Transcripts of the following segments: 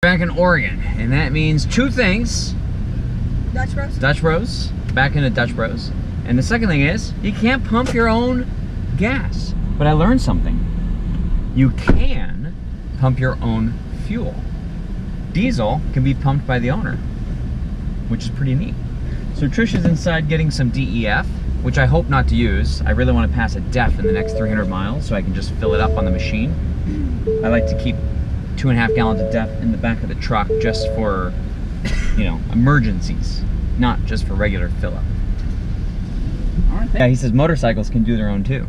Back in Oregon, and that means two things. Dutch Bros? Dutch Bros. Back into Dutch Bros. And the second thing is, you can't pump your own gas. But I learned something. You can pump your own fuel. Diesel can be pumped by the owner, which is pretty neat. So Trish is inside getting some DEF, which I hope not to use. I really want to pass a DEF in the next 300 miles so I can just fill it up on the machine. I like to keep 2.5 gallons of DEF in the back of the truck just for, you know, emergencies, not just for regular fill up. Aren't they? Yeah, he says motorcycles can do their own too.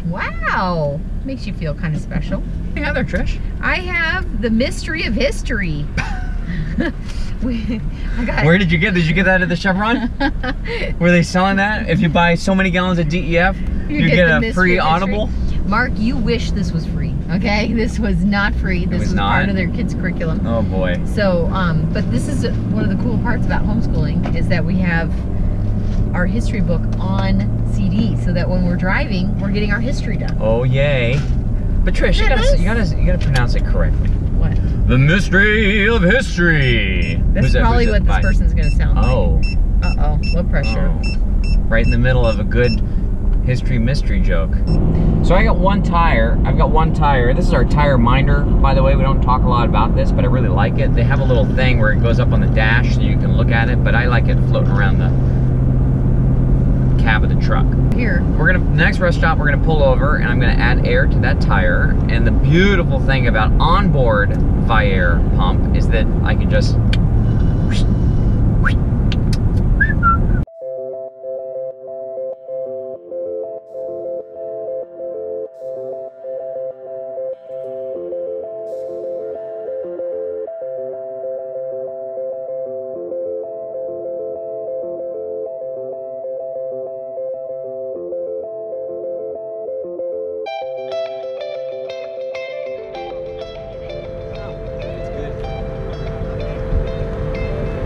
Wow, makes you feel kind of special. What do you have there, Trish? I have the mystery of history. Where did you get that at the Chevron? Were they selling that? If you buy so many gallons of DEF, you get a free Audible? Mark, you wish this was free, okay? This was not free. This was part of their kids' curriculum. Oh boy. So, but this is one of the cool parts about homeschooling is that we have our history book on CD, so that when we're driving, we're getting our history done. Oh yay! But Trish, you gotta pronounce it correctly. What? The mystery of history. That's probably what this person's gonna sound like. Oh. Uh-oh, low pressure. Oh. Right in the middle of a good history mystery joke. So I got one tire. I've got one tire. This is our tire minder, by the way. We don't talk a lot about this, but I really like it. They have a little thing where it goes up on the dash so you can look at it, but I like it floating around the cab of the truck. Here. The next rest stop, we're gonna pull over and I'm gonna add air to that tire. And the beautiful thing about onboard Viair pump is that I can just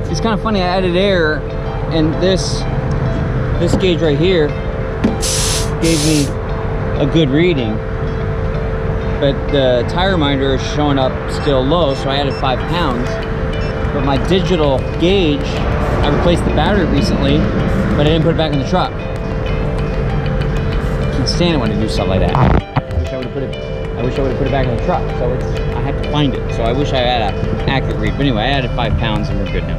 It's kind of funny, I added air, and this gauge right here gave me a good reading, but the tire minder is showing up still low, so I added 5 pounds. But my digital gauge, I replaced the battery recently, but I didn't put it back in the truck. I can't stand it when I do stuff like that. I wish I would have put it back in the truck, so I have to find it. So I wish I had an accurate read, but anyway, I added 5 pounds and we're good now.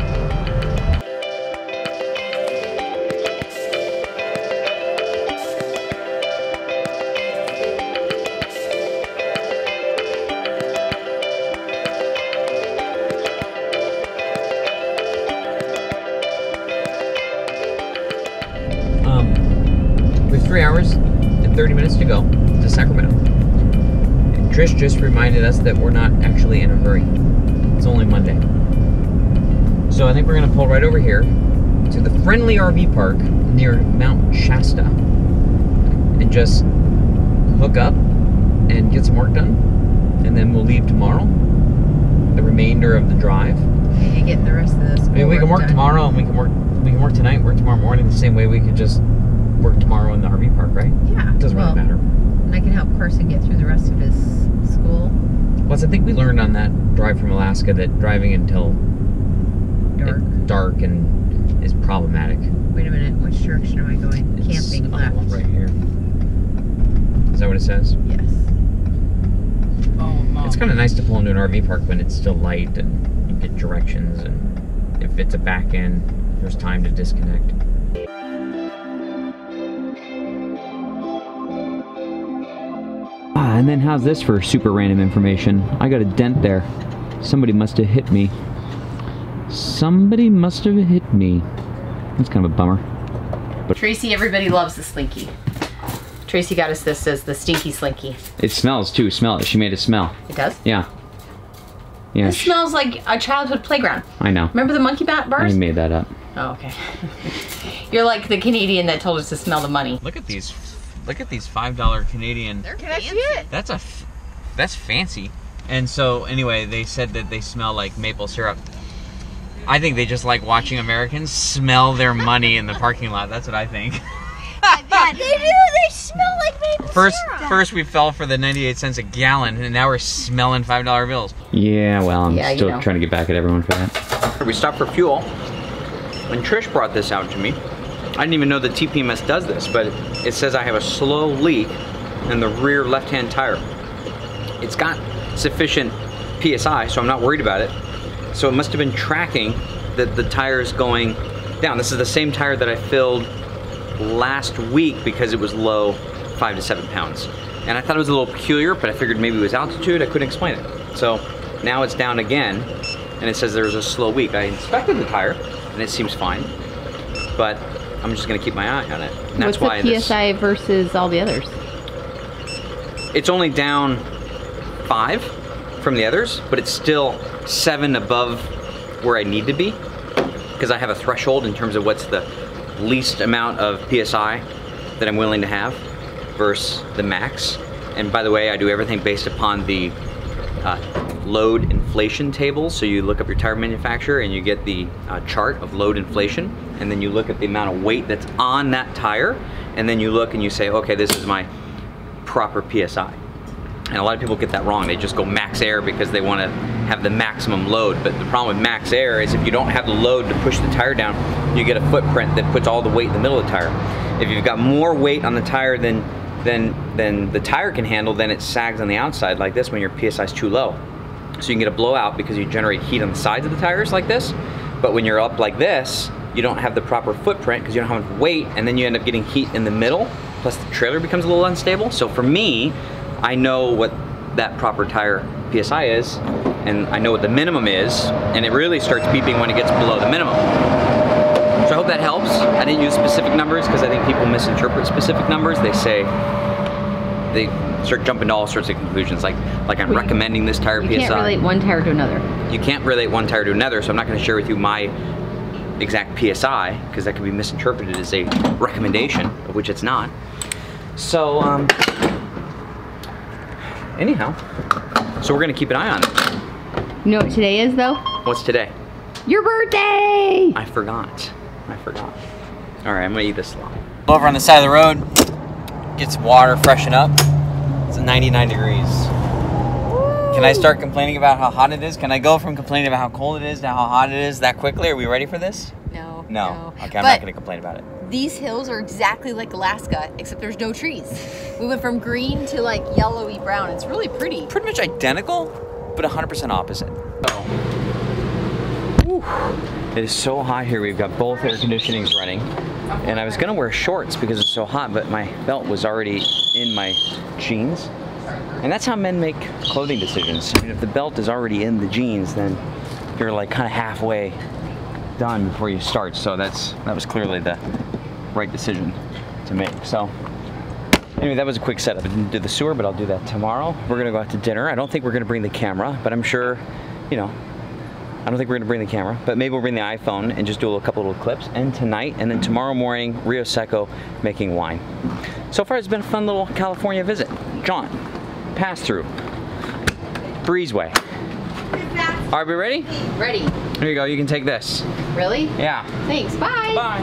We have 3 hours and 30 minutes to go to Sacramento. And Trish just reminded us that we're not actually in a hurry. It's only Monday. So I think we're gonna pull right over here to the friendly RV park near Mount Shasta and just hook up and get some work done. And then we'll leave tomorrow, the remainder of the drive. And get the rest of this. I mean, we can work tomorrow and we can work tonight, work tomorrow morning, the same way we could just work tomorrow in the RV park, right? Yeah. It doesn't really matter. And I can help Carson get through the rest of his school. Plus, I think we learned on that drive from Alaska that driving until dark and is problematic. Wait a minute, which direction am I going? It's camping left. Right here. Is that what it says? Yes. Oh, Mom. It's kind of nice to pull into an RV park when it's still light and you get directions, and if it's a back end, there's time to disconnect. And then how's this for super random information? I got a dent there. Somebody must have hit me. Somebody must have hit me. That's kind of a bummer. But Tracy, everybody loves the Slinky. Tracy got us this as the Stinky Slinky. it smells too. Smell it. She made it smell. It does? Yeah. Yeah. It smells like a childhood playground. I know. Remember the monkey bars? I made that up. Oh, okay. You're like the Canadian that told us to smell the money. Look at these $5 Canadian. Can I see it? That's fancy. And so anyway, they said that they smell like maple syrup. I think they just like watching Americans smell their money in the parking lot. That's what I think. I think that. They do. They smell like maple syrup. First we fell for the 98 cents a gallon, and now we're smelling $5 bills. Yeah, well, I'm still trying to get back at everyone for that. We stopped for fuel, and Trish brought this out to me. I didn't even know that TPMS does this, but it says I have a slow leak in the rear left-hand tire. It's got sufficient PSI, so I'm not worried about it. So it must have been tracking that the tire's going down. This is the same tire that I filled last week because it was low 5 to 7 pounds. And I thought it was a little peculiar, but I figured maybe it was altitude. I couldn't explain it. So now it's down again, and it says there's a slow leak. I inspected the tire, and it seems fine, but I'm just gonna keep my eye on it. And that's why the PSI versus all the others? It's only down 5 from the others, but it's still 7 above where I need to be, because I have a threshold in terms of what's the least amount of PSI that I'm willing to have versus the max. And by the way, I do everything based upon the load inflation table. So you look up your tire manufacturer and you get the chart of load inflation, and then you look at the amount of weight that's on that tire, and then you look and you say, okay, this is my proper PSI. And a lot of people get that wrong. They just go max air because they want to have the maximum load. But the problem with max air is if you don't have the load to push the tire down, you get a footprint that puts all the weight in the middle of the tire. If you've got more weight on the tire than the tire can handle, then it sags on the outside like this when your PSI is too low. So you can get a blowout because you generate heat on the sides of the tires like this. But when you're up like this, you don't have the proper footprint because you don't have enough weight, and then you end up getting heat in the middle, plus the trailer becomes a little unstable. So for me, I know what that proper tire PSI is, and I know what the minimum is, and it really starts beeping when it gets below the minimum. So I hope that helps. I didn't use specific numbers because I think people misinterpret specific numbers. They start jumping to all sorts of conclusions, like I'm recommending this tire PSI. You can't relate one tire to another. You can't relate one tire to another, so I'm not going to share with you my exact PSI because that could be misinterpreted as a recommendation, of which it's not. So, anyhow, so we're gonna keep an eye on it. You know what today is, though? What's today? Your birthday! I forgot. All right, I'm gonna eat this slop. Over on the side of the road, get some water, freshen up. It's 99 degrees. Woo! Can I start complaining about how hot it is? Can I go from complaining about how cold it is to how hot it is that quickly? Are we ready for this? No. No. Okay, I'm not gonna complain about it. These hills are exactly like Alaska, except there's no trees. We went from green to like yellowy brown. It's really pretty. Pretty much identical, but 100% opposite. It is so hot here. We've got both air conditionings running, and I was gonna wear shorts because it's so hot, but my belt was already in my jeans. And that's how men make clothing decisions. I mean, if the belt is already in the jeans, then you're like kind of halfway done before you start. So that was clearly the right decision to make. So anyway, that was a quick setup. I didn't do the sewer, but I'll do that tomorrow. We're gonna go out to dinner. I don't think we're gonna bring the camera, but I'm sure, you know, I don't think we're gonna bring the camera, but maybe we'll bring the iPhone and just do a couple little clips. And tonight, and then tomorrow morning, Rio Seco making wine. So far, it's been a fun little California visit. John, pass through. Breezeway. Are we ready? Ready. Here you go, you can take this. Really? Yeah. Thanks, bye. Bye.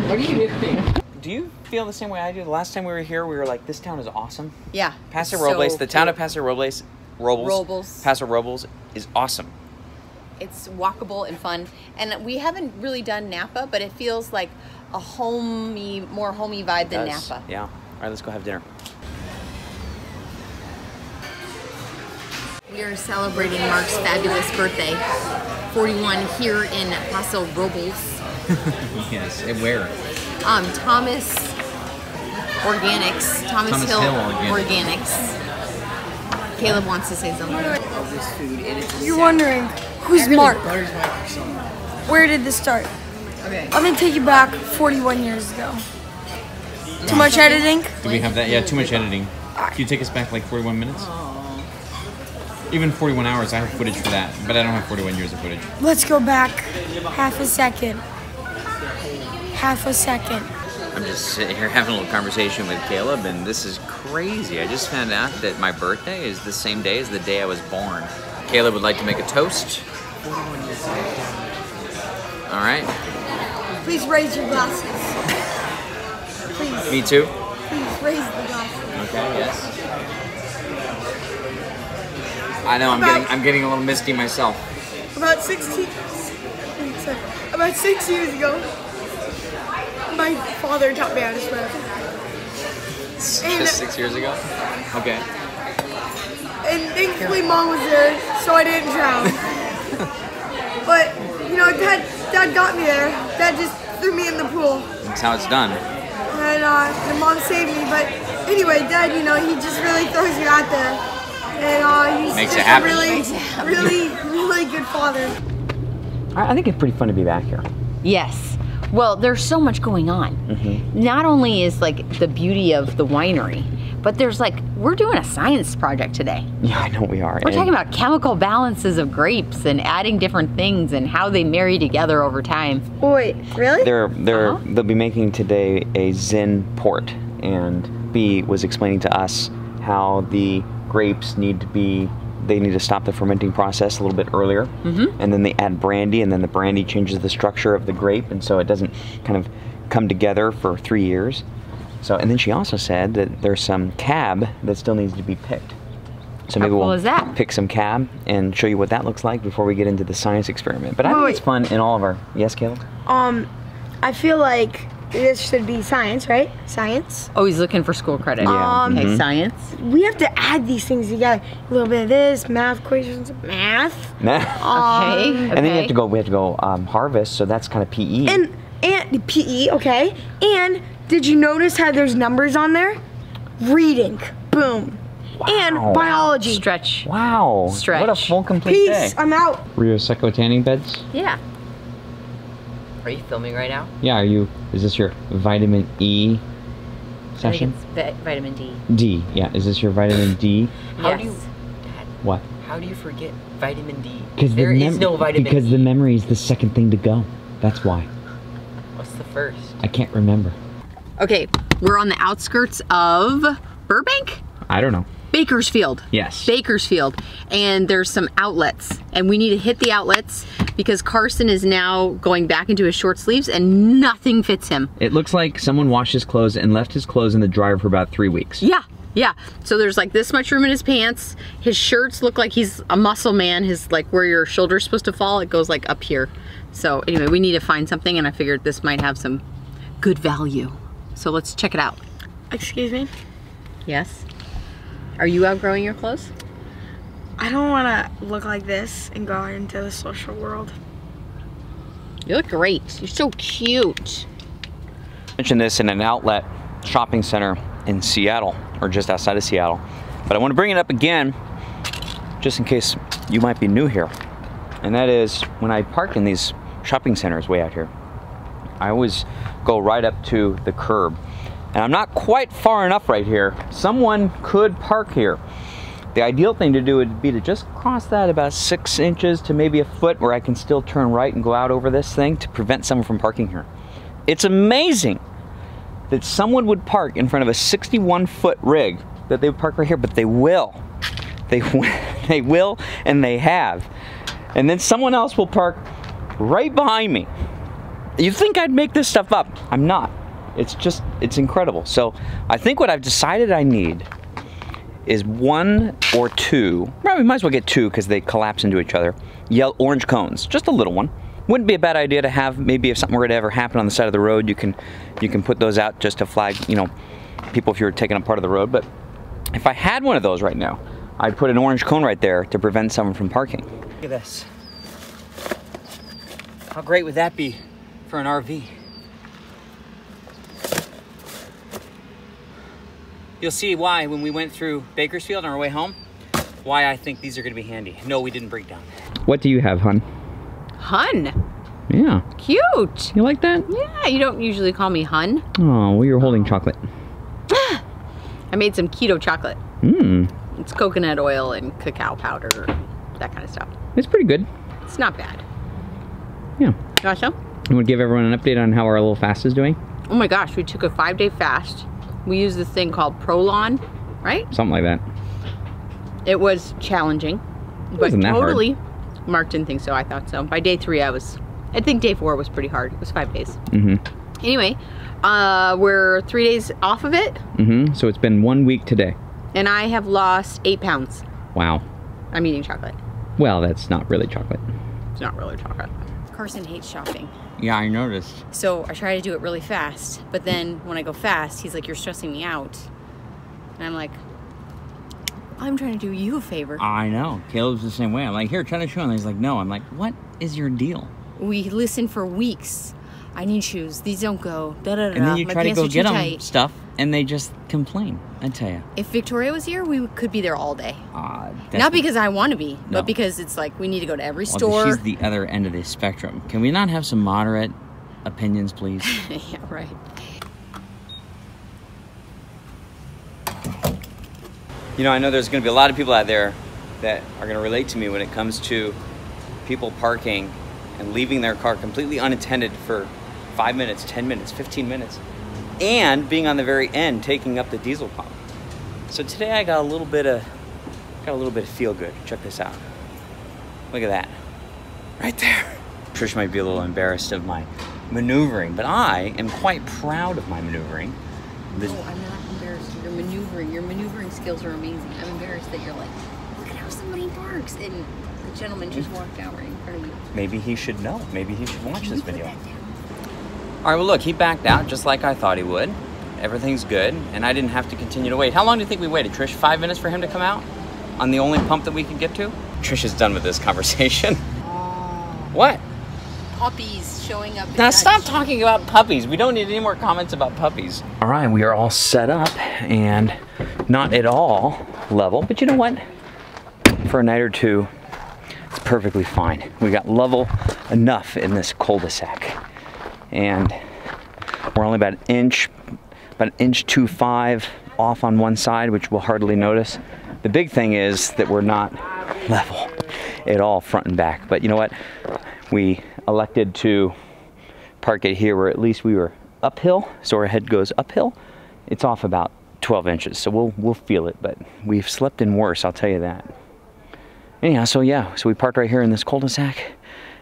What are you doing? Do you feel the same way I do? The last time we were here, we were like, this town is awesome. Yeah. Paso Robles, the town of Paso Robles, Paso Robles is awesome. It's walkable and fun. And we haven't really done Napa, but it feels like a more homey vibe than Napa. Yeah. All right, let's go have dinner. We are celebrating Mark's fabulous birthday. 41 here in Paso Robles. Yes, and where? Thomas Organics. Thomas Hill Organics. Caleb wants to say something. You're wondering, who's Mark? Where did this start? Okay. I'm gonna take you back 41 years ago. Too much editing? Do we have that? Yeah, too much editing. Can you take us back like 41 minutes? Even 41 hours, I have footage for that, but I don't have 41 years of footage. Let's go back half a second. Half a second. I'm just sitting here having a little conversation with Caleb, and this is crazy. I just found out that my birthday is the same day as the day I was born. Caleb would like to make a toast. 41 years old. All right. Please raise your glasses. Please. Me too. Please raise the glass. Okay. Yes. I know. I'm getting a little misty myself. About 6 years ago, my father taught me how to swim. Just 6 years ago. Okay. And thankfully Mom was there, so I didn't drown. But, you know, Dad got me there. Dad just threw me in the pool. That's how it's done. And Mom saved me. But anyway, Dad, you know, he just really throws you out there. And he's Makes just it happen. a really good father. I think it's pretty fun to be back here. Yes. Well, there's so much going on. Not only is like the beauty of the winery, but there's like, we're doing a science project today. Yeah, I know we are. We're talking about chemical balances of grapes and adding different things and how they marry together over time. Wait, really? They'll be making today a Zen port, and B was explaining to us how the grapes need to stop the fermenting process a little bit earlier, and then they add brandy, and then the brandy changes the structure of the grape, and so it doesn't kind of come together for 3 years. So, and then she also said that there's some cab that still needs to be picked. So maybe we'll pick some cab and show you what that looks like before we get into the science experiment. But I think it's fun in all of our, yes, Caleb? I feel like this should be science, right? Science. Oh, he's looking for school credit. Yeah. Okay, science. We have to add these things together. A little bit of this, math equations, math. Okay. And then we have to go harvest, so that's kind of PE. And PE, okay. And did you notice how there's numbers on there? Reading, boom. Wow. And biology. Stretch. Wow. Stretch. What a full complete day. Peace, I'm out. Were you a tanning beds? Yeah. Are you filming right now? Yeah, is this your vitamin E session? I think it's vitamin D. D, yeah. Is this your vitamin D? Yes. Dad, What? how do you forget vitamin D? Because There is no vitamin Because E. the memory is the second thing to go. That's why. What's the first? I can't remember. Okay, we're on the outskirts of Burbank? I don't know. Bakersfield. Yes. Bakersfield. And there's some outlets. And we need to hit the outlets because Carson is now going back into his short sleeves and nothing fits him. It looks like someone washed his clothes and left his clothes in the dryer for about 3 weeks. Yeah. Yeah. So there's like this much room in his pants. His shirts look like he's a muscle man. His like where your shoulder's supposed to fall, it goes like up here. So anyway, we need to find something and I figured this might have some good value. So let's check it out. Excuse me? Yes? Are you outgrowing your clothes? I don't want to look like this and go out into the social world. You look great. You're so cute. I mentioned this in an outlet shopping center in Seattle, or just outside of Seattle. But I want to bring it up again, just in case you might be new here. And that is, when I park in these shopping centers way out here, I always go right up to the curb. And I'm not quite far enough right here. Someone could park here. The ideal thing to do would be to just cross that about 6 inches to maybe a foot where I can still turn right and go out over this thing to prevent someone from parking here. It's amazing that someone would park in front of a 61-foot rig, that they would park right here, but they will. They will, and they have. And then someone else will park right behind me. You think I'd make this stuff up? I'm not. It's incredible. So I think what I've decided I need is 1 or 2, well, we might as well get 2 because they collapse into each other, orange cones, just a little one. Wouldn't be a bad idea to have, maybe if something were to ever happen on the side of the road, you can put those out just to flag, you know, people if you're taking up part of the road. But if I had one of those right now, I'd put an orange cone right there to prevent someone from parking. Look at this. How great would that be for an RV? You'll see why when we went through Bakersfield on our way home, why I think these are gonna be handy. No, we didn't break down. What do you have, hun? Hun. Yeah. Cute. You like that? Yeah, you don't usually call me hun. Oh, well, you're holding chocolate. I made some keto chocolate. Mmm. It's coconut oil and cacao powder, that kind of stuff. It's pretty good. It's not bad. Yeah. You want some? You want to give everyone an update on how our little fast is doing? Oh my gosh, we took a 5-day fast. We used this thing called Prolon, right? Something like that. It was challenging, but wasn't that totally. Mark didn't think so. I thought so. By day 3, I think day 4 was pretty hard. It was 5 days. Mm-hmm. Anyway, we're 3 days off of it. So it's been 1 week today. And I have lost 8 pounds. Wow. I'm eating chocolate. Well, that's not really chocolate. It's not really chocolate. Carson hates shopping. Yeah, I noticed. So I try to do it really fast. But then when I go fast, he's like, you're stressing me out. And I'm like, I'm trying to do you a favor. I know. Caleb's the same way. I'm like, here, try to show him. He's like, no. I'm like, what is your deal? We listened for weeks. I need shoes. These don't go. Da, da, da, And then you My try to pants go are get too them tight. stuff, and they just complain. I tell you. If Victoria was here, we could be there all day. That's Not because I want to be, No. but because it's like we need to go to every Well, store. she's the other end of the spectrum. Can we not have some moderate opinions, please? Yeah, right. You know, I know there's going to be a lot of people out there that are going to relate to me when it comes to people parking and leaving their car completely unattended for 5 minutes, 10 minutes, 15 minutes, and being on the very end taking up the diesel pump. So today I got a little bit of feel good. Check this out. Look at that. Right there. Trish might be a little embarrassed of my maneuvering, but I am quite proud of my maneuvering. No, I'm not embarrassed. Your maneuvering skills are amazing. I'm embarrassed that you're like, look at how somebody parks, and the gentleman just walked out right in front of you. Maybe he should know. Maybe he should watch this video. Put that down. All right, well, look, he backed out just like I thought he would. Everything's good, and I didn't have to continue to wait. How long do you think we waited, Trish? 5 minutes for him to come out? On the only pump that we could get to? Trish is done with this conversation. Oh, What? puppies showing up. Now stop talking about puppies. We don't need any more comments about puppies. All right, we are all set up and not at all level, but you know what? For a night or two, it's perfectly fine. We got level enough in this cul-de-sac. And we're only about an inch 2.5 off on one side, which we'll hardly notice. The big thing is that we're not level at all front and back. But you know what? We elected to park it here where at least we were uphill, so our head goes uphill. It's off about 12 inches, so we'll feel it, but we've slept in worse, I'll tell you that. Anyhow, so we parked right here in this cul-de-sac,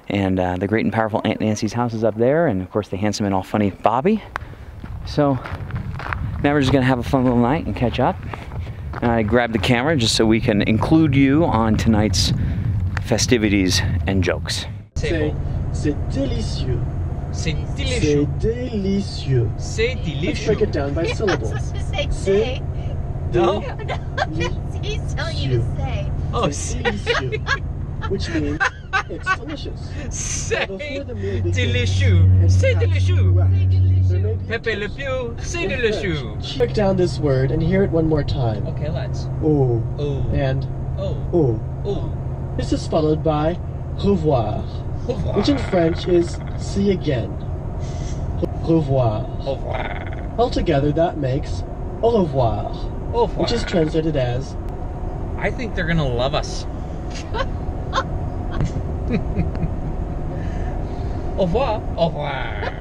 and the great and powerful Aunt Nancy's house is up there, and of course the handsome and all funny Bobby. So now we're just gonna have a fun little night and catch up. I grabbed the camera just so we can include you on tonight's festivities and jokes. C'est délicieux. C'est C'est délicieux. C'est Let's break it down by syllables. C'est No? He's telling you to say. Oh, c'est délicieux, which means it's delicious. c'est Before the meal begins, délicieux. C'est délicieux. there may be Pepe Le Pew, c'est délicieux. break down this word and hear it one more time. Okay, let's. Oh Oh, and oh, oh. oh. This is followed by revoir, which in French is see again. Revoir. Au revoir. Altogether, that makes au revoir, Au which is translated as I think they're gonna love us. Au revoir. Au revoir.